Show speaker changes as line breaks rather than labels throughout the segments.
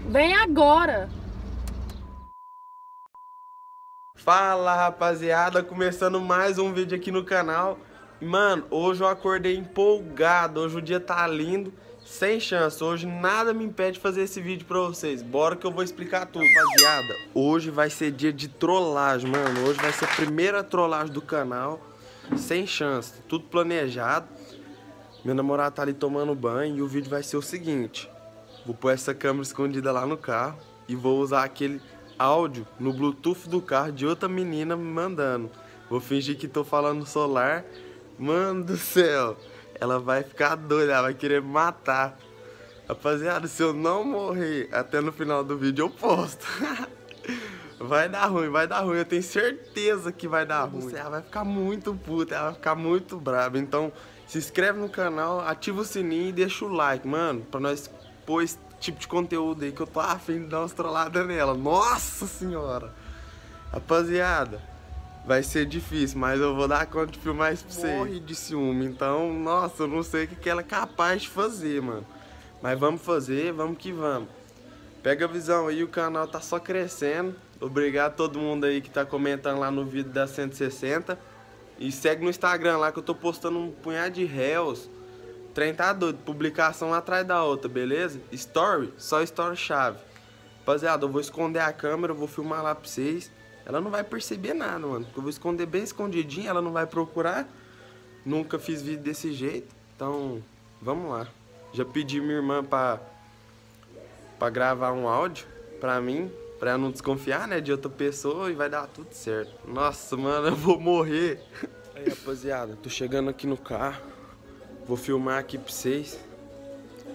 Vem agora!
Fala, rapaziada, começando mais um vídeo aqui no canal. E, mano, hoje eu acordei empolgado, hoje o dia tá lindo, sem chance. Hoje nada me impede de fazer esse vídeo pra vocês. Bora que eu vou explicar tudo. Rapaziada, hoje vai ser dia de trollagem, mano. Hoje vai ser a primeira trollagem do canal, sem chance, tudo planejado. Meu namorado tá ali tomando banho e o vídeo vai ser o seguinte: vou pôr essa câmera escondida lá no carro e vou usar aquele áudio no Bluetooth do carro de outra menina me mandando. Vou fingir que tô falando no celular. Mano do céu, ela vai ficar doida, ela vai querer me matar. Rapaziada, se eu não morrer até no final do vídeo, eu posto. Vai dar ruim, eu tenho certeza que vai dar ruim. Ela vai ficar muito puta, ela vai ficar muito brava. Então, se inscreve no canal, ativa o sininho e deixa o like, mano, pra nós pôr esse tipo de conteúdo aí que eu tô afim de dar umas trolladas nela. Nossa senhora! Rapaziada, vai ser difícil, mas eu vou dar conta de filmar isso pra vocês. Morre de ciúme, então, nossa, eu não sei o que ela é capaz de fazer, mano. Mas vamos fazer, vamos que vamos. Pega a visão aí, o canal tá só crescendo. Obrigado a todo mundo aí que tá comentando lá no vídeo da 160. E segue no Instagram lá que eu tô postando um punhado de reels. O trem tá doido, publicação atrás da outra, beleza? Story, só story chave. Rapaziada, eu vou esconder a câmera, eu vou filmar lá pra vocês. Ela não vai perceber nada, mano, porque eu vou esconder bem escondidinho, ela não vai procurar. Nunca fiz vídeo desse jeito, então vamos lá. Já pedi minha irmã pra gravar um áudio pra mim, pra ela não desconfiar, né, de outra pessoa, e vai dar tudo certo. Nossa, mano, eu vou morrer. Aí, rapaziada, tô chegando aqui no carro. Vou filmar aqui pra vocês,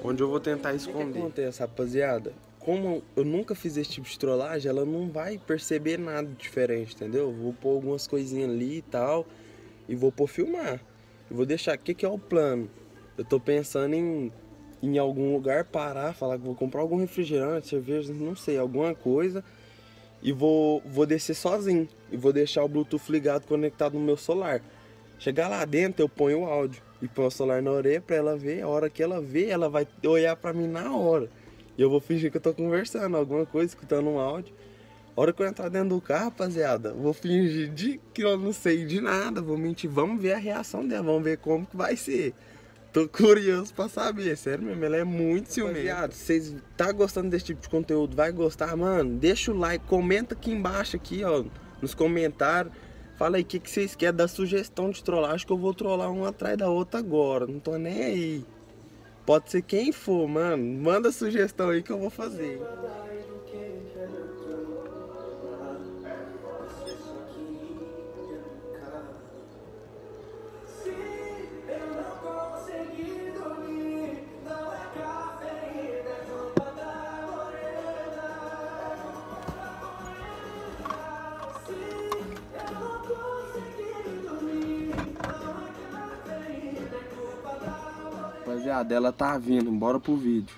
onde eu vou tentar esconder. O que acontece, rapaziada? Como eu nunca fiz esse tipo de trollagem, ela não vai perceber nada diferente, entendeu? Vou pôr algumas coisinhas ali e tal, e vou pôr filmar. E vou deixar, o que é o plano? Eu tô pensando em algum lugar parar, falar que vou comprar algum refrigerante, cerveja, não sei, alguma coisa. E vou descer sozinho. E vou deixar o Bluetooth ligado, conectado no meu celular. Chegar lá dentro, eu ponho o áudio e põe o celular na orelha pra ela ver. A hora que ela vê, ela vai olhar pra mim na hora. E eu vou fingir que eu tô conversando, alguma coisa, escutando um áudio. A hora que eu entrar dentro do carro, rapaziada, vou fingir que eu não sei de nada, vou mentir. Vamos ver a reação dela, vamos ver como que vai ser. Tô curioso pra saber, sério mesmo, ela é muito ciumenta. Rapaziada, vocês tá gostando desse tipo de conteúdo, vai gostar, mano? Deixa o like, comenta aqui embaixo, aqui, ó, nos comentários. Fala aí o que vocês querem da sugestão de trollagem, que eu vou trollar uma atrás da outra agora. Não tô nem aí. Pode ser quem for, mano. Manda sugestão aí que eu vou fazer. Rapaziada, ela tá vindo, bora pro vídeo.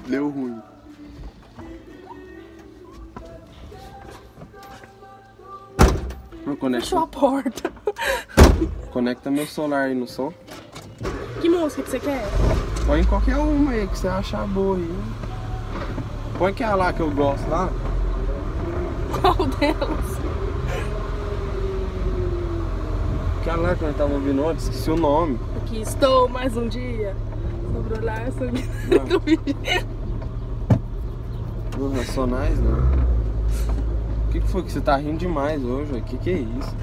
Deu ruim.
Fechou a porta.
Conecta meu celular aí no som.
Que música que você quer?
Põe qualquer uma aí que você achar boa aí. Põe aquela lá que eu gosto lá.
Qual delas?
Aquela lá que nós tava ouvindo ontem, esqueci o nome.
Aqui estou mais um dia sobre o olhar do vídeo.
Os Racionais, não. O que foi que você tá rindo demais hoje? O que é isso?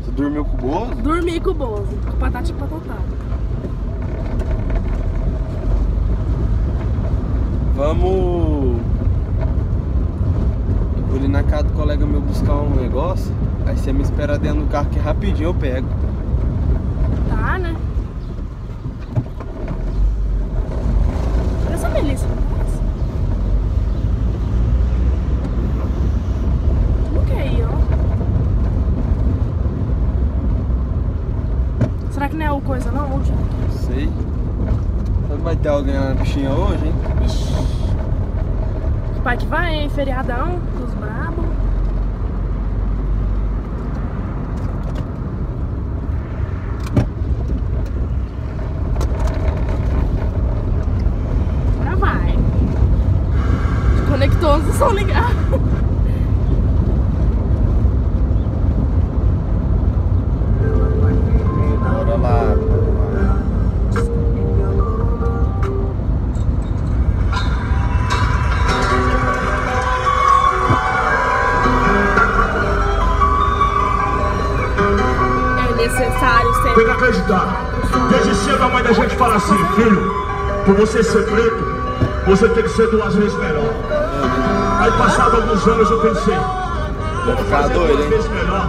Você dormiu com o Bozo?
Dormi com o Bozo, com patati e patatá.
Vamos. Eu vou ali na casa do colega meu buscar um negócio. Aí você me espera dentro do carro que rapidinho eu pego.
Tá, né? Olha essa Melissa. Como que é aí, ó? Será que não é o coisa não? Não
sei. Será que vai ter alguém na bichinha hoje, hein?
Ixi. Que pai que vai, hein? Feriadão dos brabos. som ligado.
Bora lá.
É necessário sempre.
Tem que acreditar. Desde cedo a mãe da gente fala assim: filho, por você ser preto, você tem que ser 2 vezes melhor. Aí passado alguns anos eu pensei,
Vou ficar
fazer
doido,
2
hein?
vezes melhor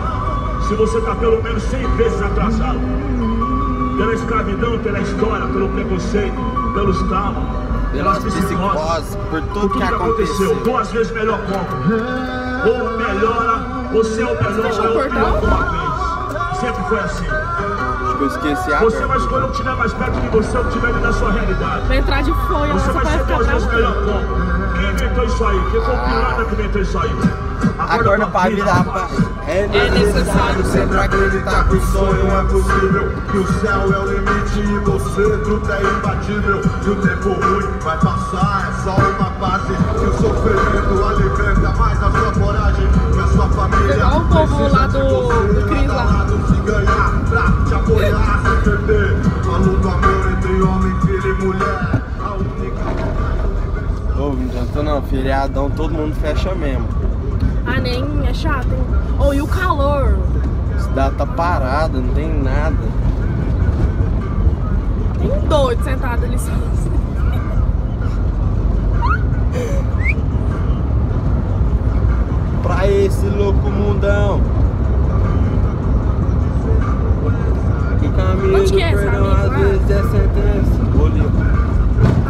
se você tá pelo menos 100 vezes atrasado. Pela escravidão, pela história, pelo preconceito, pelos traumas,
Pelas psicoses, por tudo que aconteceu.
2 vezes melhor como. Ou melhora, você é o melhor,
Fechou
ou
o
é o pior
portão?
uma vez. Sempre foi assim.
Acho que eu esqueci a
Você vai escolher o que estiver mais perto de você, o que estiver dentro da sua realidade.
Vai entrar de folha,
Você
você
vai
vai
ser
ficar
2 vezes melhor
bravo.
como. Quem inventou isso aí? Quem foi o pirata que inventou isso aí?
Acorda pra vida, rapaz. É
necessário
sempre acreditar que o sonho é possível.
Que o céu é o limite e você tudo é imbatível. E o tempo ruim vai passar, é só uma fase. Que o sofrimento alimenta mais a sua coragem. Que a sua família
Igual o povo lá
precisa de
do
você,
Cris lá.
lado a lado, se ganhar, pra te apoiar, se perder. A luta, amor entre homem, filho e mulher. A única...
Ô, não adianta não, feriadão todo mundo fecha mesmo.
Ah, nem é chato, hein? Oh, e o calor?
Cidade tá parada, não tem nada.
Tem um doido sentado ali só.
Pra esse louco mundão. Que caminho
Onde que é
do
esse
perdão
amigo
às
lá?
vezes é sentença. Olha,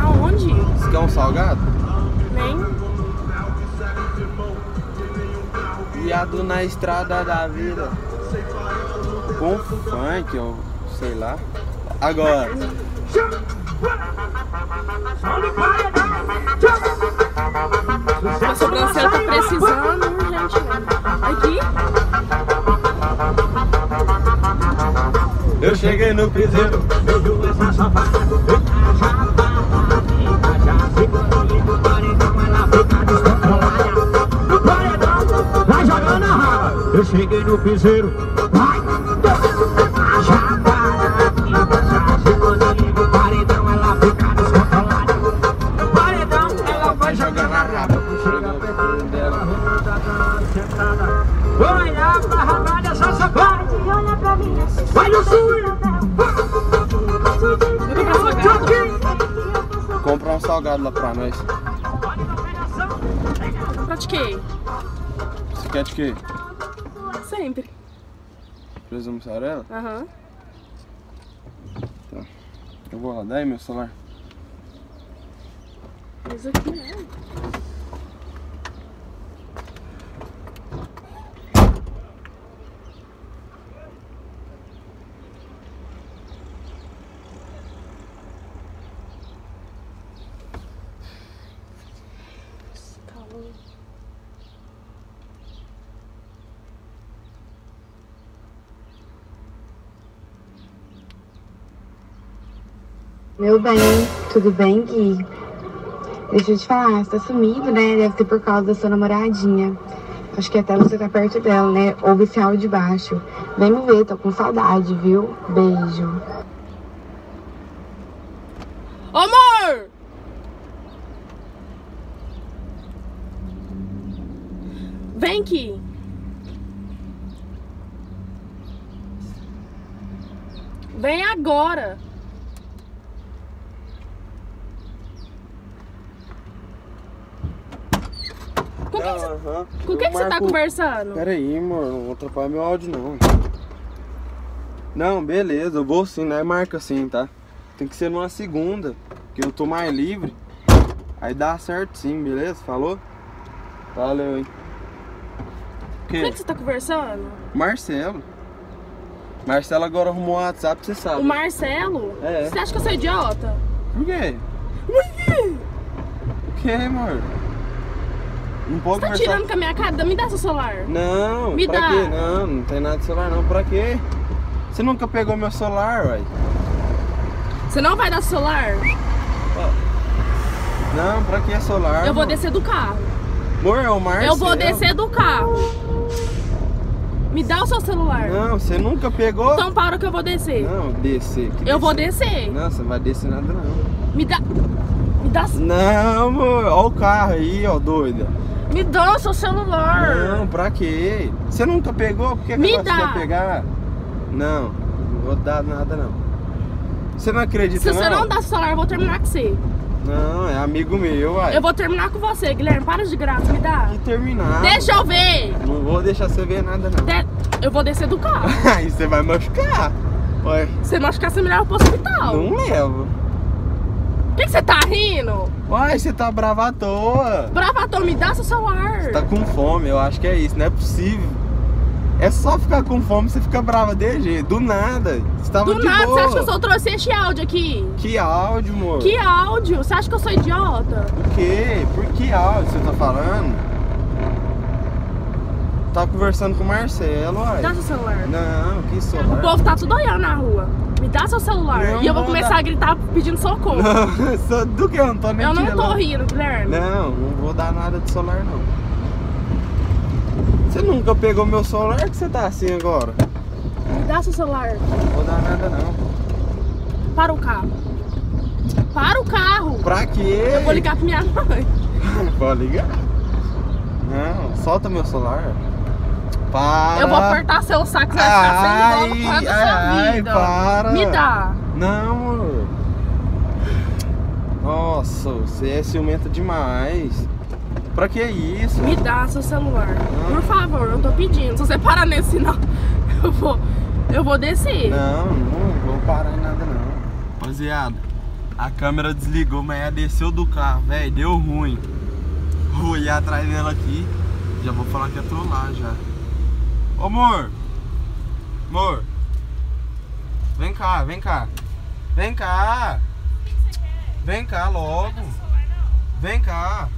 Aonde?
você quer um salgado?
Nem.
Viado na estrada da vida. Com funk, ou sei lá. Agora.
Minha sobrancelha tá precisando, gente. Aqui?
Eu cheguei no piseiro.
Vai jogando a raba. Eu cheguei no piseiro. Vai. Paredão, ela fica descontrolada. Paredão, ela vai jogando a raba. Chega perto dela, sentada. Vou olhar pra raba dessa safada. Vai no sul.
Comprar um salgado lá pra nós.
Pratiquei.
Você quer de quê?
Sempre.
Presunto mussarela?
Aham.
Tá. Eu vou lá, dá aí meu celular.
Isso aqui mesmo. Calma.
Meu bem, tudo bem, Gui? Deixa eu te falar, você tá sumido, né? Deve ser por causa da sua namoradinha. Acho que até você tá perto dela, né? Ouve esse áudio de baixo. Vem me ver, tô com saudade, viu? Beijo.
Amor! Vem aqui. Vem agora. Com quem que você tá conversando?
Pera aí, amor, não vou atrapalhar meu áudio não. Não, beleza, eu vou sim, né? Marca assim, tá? Tem que ser numa segunda, que eu tô mais livre. Aí dá certo sim, beleza? Falou? Valeu, hein?
Com quem que você tá conversando?
Marcelo. Marcelo agora arrumou o WhatsApp, você sabe.
O Marcelo?
É.
Você acha que eu sou idiota?
Por quê?
Por quê?
O que, amor? Não pode
Você tá tirando com a minha cara? Me dá seu celular.
Não,
Me
pra
dá.
quê? Não, não tem nada de celular não, pra quê? Você nunca pegou meu celular, uai?
Você não vai dar celular?
Não, pra que celular?
Eu vou
amor?
descer do carro.
Amor, é o Marcelo.
Eu vou descer do carro. Me dá o seu celular.
Não, você nunca pegou?
Então para que eu vou descer.
Não, descer.
Eu vou descer.
Não, você não vai descer nada não.
Me dá. Me dá.
Não, amor. Olha o carro aí, ó, doida.
Me dá o seu celular.
Não, pra quê? Você nunca pegou? Por que
Me
você
dá.
quer pegar? Não, não vou dar nada não. Você não acredita
Se
não?
você não dá o celular, eu vou terminar com você.
Não, é amigo meu, uai.
Eu vou terminar com você, Guilherme. Para de graça, me dá.
Que terminar.
Deixa eu ver.
Não vou deixar você ver nada não.
Eu vou descer do carro.
Aí você vai machucar. Ué,
Se machucar, você me leva pro hospital.
não levo.
Por que você tá rindo?
Uai, você tá brava à toa.
Bravaton, me dá seu celular.
Você tá com fome, eu acho que é isso, não é possível. É só ficar com fome, você fica brava de jeito, do nada. Você tava
Do
de
nada,
boa.
você acha que eu só trouxe este áudio aqui?
Que áudio, amor?
Que áudio? Você acha que eu sou idiota?
O quê? Por que áudio você tá falando? Tava conversando com o Marcelo, uai.
Me dá seu celular.
Não, que
O
celular.
povo tá tudo olhando na rua. Me dá seu celular.
Não
E eu vou
vou
começar
dar.
a gritar pedindo socorro.
Não, só do que eu não tô nem
Eu não
tirando.
tô rindo, Guilherme.
Não, não vou dar nada de celular não. Você nunca pegou meu celular, que você tá assim agora?
Me dá seu celular.
Não vou dar nada não.
Para o carro. Para o carro.
Pra quê?
Eu vou ligar pra minha mãe.
Pode ligar? Não, solta meu celular. Para.
Eu vou apertar seu saco, você vai ficar sem bola pro resto da sua vida.
Para.
Me dá.
Não, amor. Nossa, você é ciumenta demais. Pra que isso?
Me dá seu celular.
Não.
Por favor, eu tô pedindo. Se você parar nesse sinal, eu vou descer.
Não, não vou parar em nada não. Rapaziada, a câmera desligou, mas ela desceu do carro, velho, deu ruim. Vou ir atrás dela aqui. Já vou falar que é trollar já. Ô amor! Amor! Vem cá, vem cá. Vem cá!
O que você quer?
Vem cá logo!
Não vai dar seu celular, não?
Vem cá!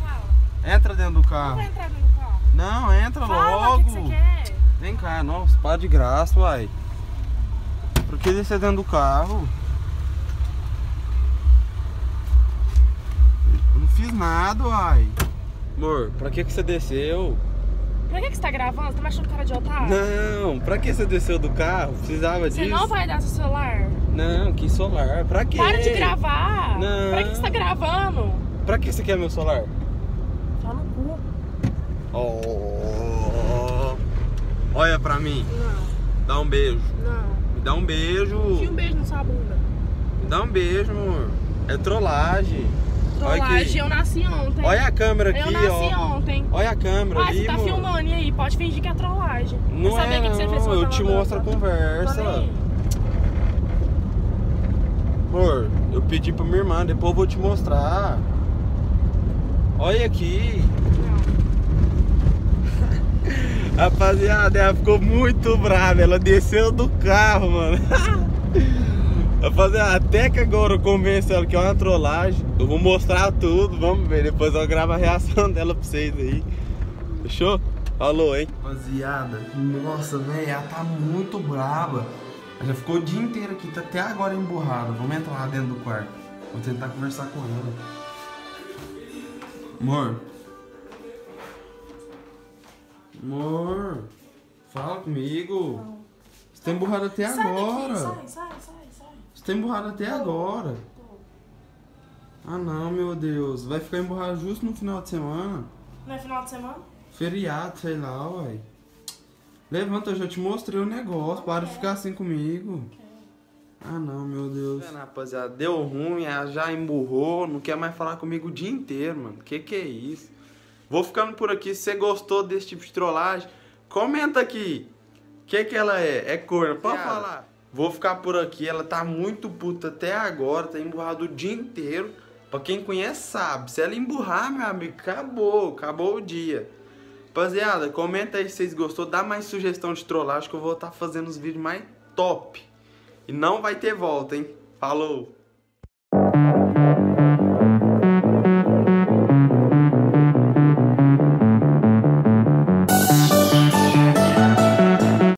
Fala.
Entra dentro do
Não
carro.
vai entrar dentro do carro.
Não, entra
Fala,
logo!
o que você quer?
Vem cá, nossa, para de graça, uai. Por que descer dentro do carro? Eu não fiz nada, uai. Amor, pra que você desceu?
Pra que você tá gravando? Você tá me achando cara de otário?
Não, pra que você desceu do carro? Precisava
Você
disso?
não vai dar seu celular?
Não, que celular? Pra quê?
Para de gravar!
Não.
Pra que você tá gravando?
Pra que você quer meu celular?
Tá no cu.
Oh, olha pra mim.
Não,
Dá um beijo.
não.
Me dá um beijo.
Enfia um beijo na sua bunda.
Me dá um beijo, amor. É trollagem. Olha
Trollagem,
aqui.
eu nasci ontem.
Olha a câmera aqui,
Eu nasci
ó.
ontem.
Olha a câmera
Ah,
ali,
você tá
amor.
filmando, e aí? Pode fingir que é trollagem.
Não
Quer saber
é
o que você fez
não,
quando
eu te
tava
mostro a
dançando?
conversa.
Tô nem aí.
Amor, eu pedi pra minha irmã, depois eu vou te mostrar. Olha aqui.
Não.
Rapaziada, ela ficou muito brava. Ela desceu do carro, mano. Rapaziada, até que agora eu convenço ela que é uma trollagem. Eu vou mostrar tudo, vamos ver. Depois eu gravo a reação dela pra vocês aí. Fechou? Falou, hein? Rapaziada, nossa, velho, ela tá muito brava. Ela já ficou o dia inteiro aqui, tá até agora emburrada. Vamos entrar lá dentro do quarto. Vou tentar conversar com ela. Amor. Amor. Fala comigo.
Não.
Você tá emburrado até agora.
Sai.
Você tá emburrado até agora. Ah não, meu Deus. Vai ficar emburrado justo no final de semana.
Não é final de semana?
Feriado, sei lá, uai. Levanta, eu já te mostrei o negócio. Para de ficar assim comigo. Ah não, meu Deus. Rapaziada, deu ruim, ela já emburrou. Não quer mais falar comigo o dia inteiro, mano. Que é isso? Vou ficando por aqui. Se você gostou desse tipo de trollagem, comenta aqui. Que ela é? É corno, pode falar. Vou ficar por aqui. Ela tá muito puta até agora. Tá emburrada o dia inteiro. Pra quem conhece sabe. Se ela emburrar, meu amigo, acabou o dia. Rapaziada, comenta aí se vocês gostou. Dá mais sugestão de trollagem que eu vou estar fazendo os vídeos mais top. E não vai ter volta, hein? Falou!